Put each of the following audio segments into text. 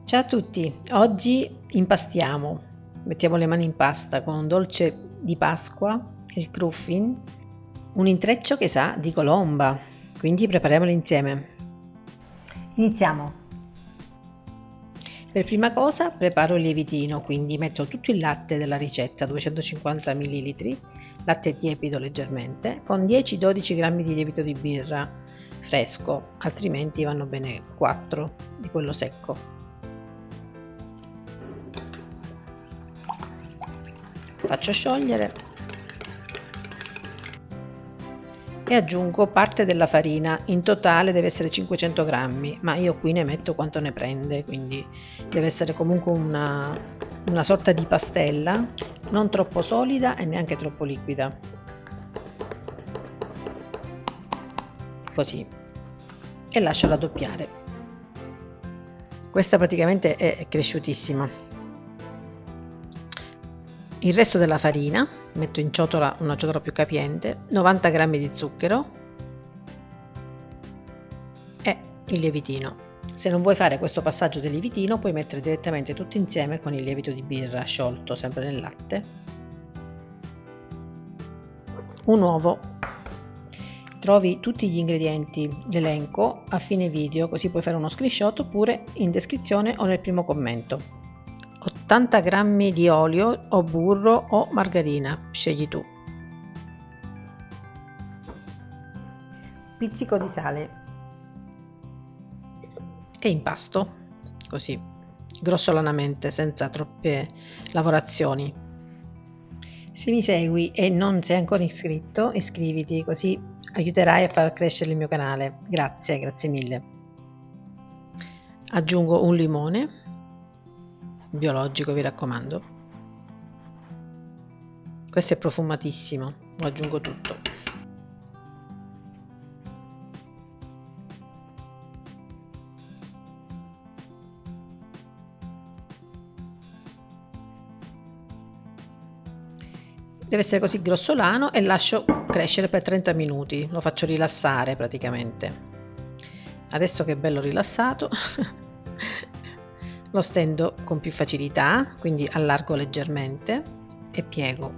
Ciao a tutti, oggi impastiamo, mettiamo le mani in pasta con un dolce di Pasqua, il cruffin, un intreccio che sa di colomba, quindi prepariamolo insieme. Iniziamo. Per prima cosa preparo il lievitino, quindi metto tutto il latte della ricetta, 250 ml, latte tiepido leggermente, con 10-12 g di lievito di birra fresco, altrimenti vanno bene 4 di quello secco. Faccio sciogliere e aggiungo parte della farina, in totale deve essere 500 grammi, ma io qui ne metto quanto ne prende, quindi deve essere comunque una sorta di pastella, non troppo solida e neanche troppo liquida. Così. E lascio raddoppiare. Questa praticamente è cresciutissima. Il resto della farina metto in ciotola, una ciotola più capiente, 90 g di zucchero e il lievitino. Se non vuoi fare questo passaggio del lievitino, puoi mettere direttamente tutto insieme con il lievito di birra sciolto sempre nel latte, un uovo. Trovi tutti gli ingredienti, l'elenco a fine video, così puoi fare uno screenshot oppure in descrizione o nel primo commento. 80 g di olio o burro o margarina, scegli tu. Pizzico di sale. E impasto, così, grossolanamente, senza troppe lavorazioni. Se mi segui e non sei ancora iscritto, iscriviti, così aiuterai a far crescere il mio canale. Grazie, grazie mille. Aggiungo un limone, biologico vi raccomando. Questo è profumatissimo, lo aggiungo tutto. Deve essere così grossolano e lascio crescere per 30 minuti, lo faccio rilassare praticamente. Adesso che è bello rilassato lo stendo con più facilità, quindi allargo leggermente e piego.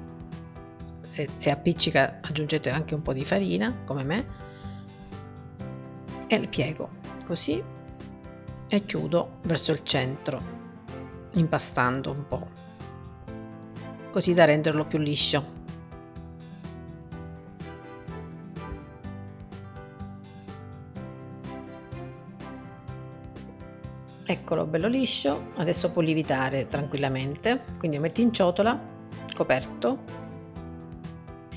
Se appiccica aggiungete anche un po' di farina come me e piego così e chiudo verso il centro, impastando un po', così da renderlo più liscio. Eccolo bello liscio, adesso può lievitare tranquillamente, quindi metti in ciotola, coperto,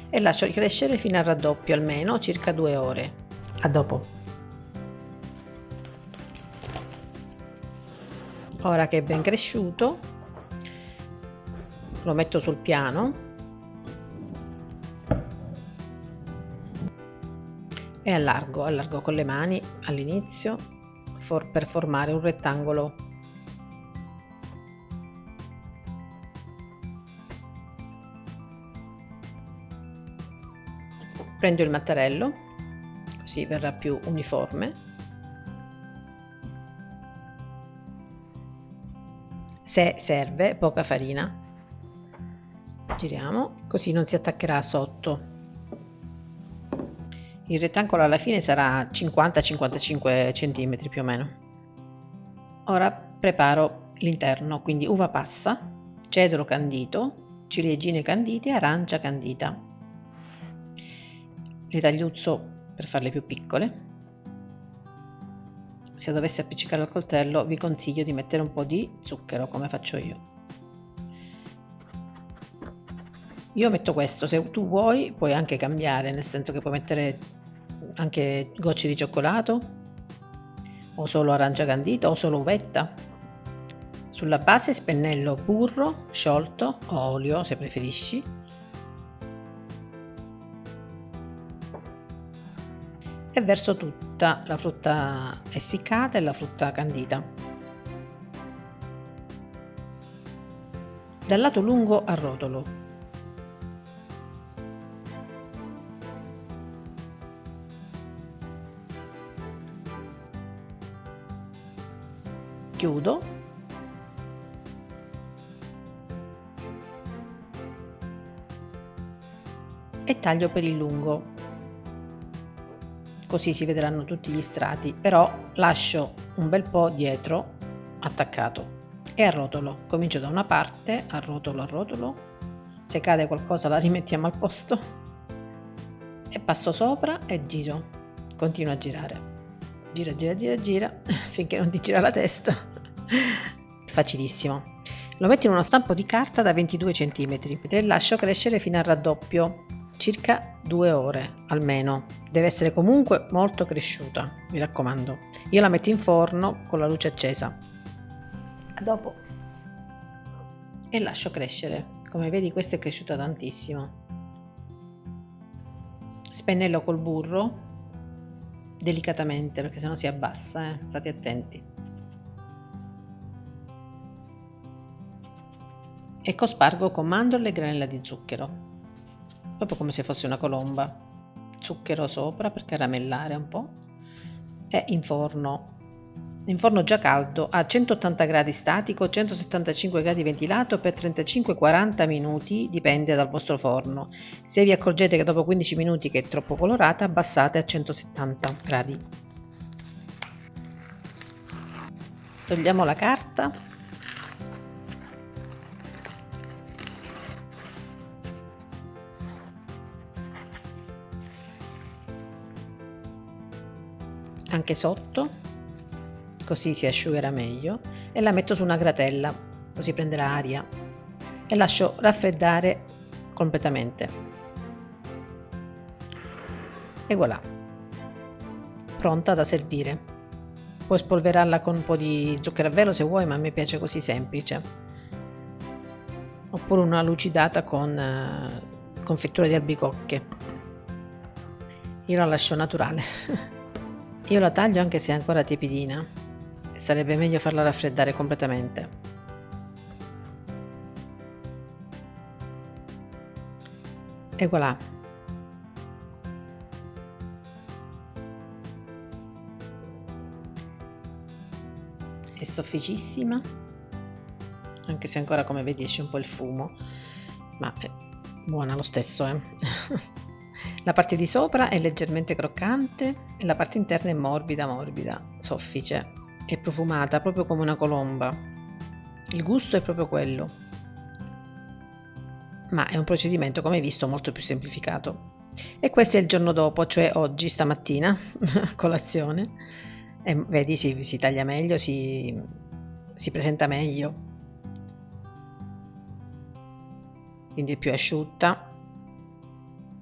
e lascio crescere fino al raddoppio almeno, circa 2 ore. A dopo. Ora che è ben cresciuto, lo metto sul piano e allargo con le mani all'inizio per formare un rettangolo. Prendo il mattarello, così verrà più uniforme. Se serve, poca farina. Giriamo, così non si attaccherà sotto. Il rettangolo alla fine sarà 50-55 cm più o meno. Ora preparo l'interno, quindi uva passa, cedro candito, ciliegine candite e arancia candita. Le tagliuzzo per farle più piccole. Se dovesse appiccicare al coltello vi consiglio di mettere un po' di zucchero come faccio io. Io metto questo, se tu vuoi puoi anche cambiare, nel senso che puoi mettere anche gocce di cioccolato o solo arancia candita o solo uvetta. Sulla base spennello burro sciolto o olio se preferisci e verso tutta la frutta essiccata e la frutta candita. Dal lato lungo arrotolo. Chiudo e taglio per il lungo, così si vedranno tutti gli strati, però lascio un bel po' dietro attaccato e arrotolo. Comincio da una parte, arrotolo, se cade qualcosa la rimettiamo al posto e passo sopra e giro, continuo a girare, gira finché non ti gira la testa. Facilissimo. Lo metto in uno stampo di carta da 22 cm e lascio crescere fino al raddoppio, circa 2 ore almeno. Deve essere comunque molto cresciuta, mi raccomando. Io la metto in forno con la luce accesa. A dopo. E lascio crescere. Come vedi, questa è cresciuta tantissimo. Spennello col burro delicatamente, perché sennò si abbassa, state attenti. E cospargo con mandorle e granella di zucchero, proprio come se fosse una colomba. Zucchero sopra per caramellare un po'. E in forno già caldo a 180 gradi statico, 175 gradi ventilato per 35-40 minuti, dipende dal vostro forno. Se vi accorgete che dopo 15 minuti che è troppo colorata, abbassate a 170 gradi. Togliamo la carta. Anche sotto, così si asciugherà meglio, e la metto su una gratella, così prenderà aria, e lascio raffreddare completamente. E voilà, pronta da servire. Puoi spolverarla con un po' di zucchero a velo se vuoi, ma a me piace così semplice, oppure una lucidata con confettura di albicocche. Io la lascio naturale. Io la taglio anche se è ancora tiepidina, sarebbe meglio farla raffreddare completamente. E voilà. È sofficissima, anche se ancora, come vedi, esce un po' il fumo, ma è buona lo stesso, La parte di sopra è leggermente croccante e la parte interna è morbida, soffice e profumata, proprio come una colomba. Il gusto è proprio quello, ma è un procedimento, come hai visto, molto più semplificato. E questo è il giorno dopo, cioè oggi, stamattina, a colazione. E vedi, si taglia meglio, si presenta meglio, quindi è più asciutta.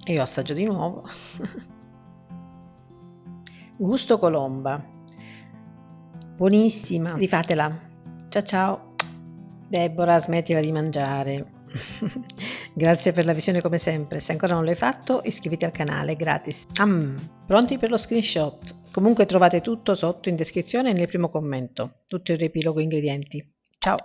E io assaggio di nuovo. Gusto colomba, buonissima, rifatela. Ciao ciao. Deborah, smettila di mangiare. Grazie per la visione come sempre. Se ancora non l'hai fatto, iscriviti al canale, gratis. Pronti per lo screenshot? Comunque trovate tutto sotto in descrizione e nel primo commento, tutto il riepilogo ingredienti. Ciao.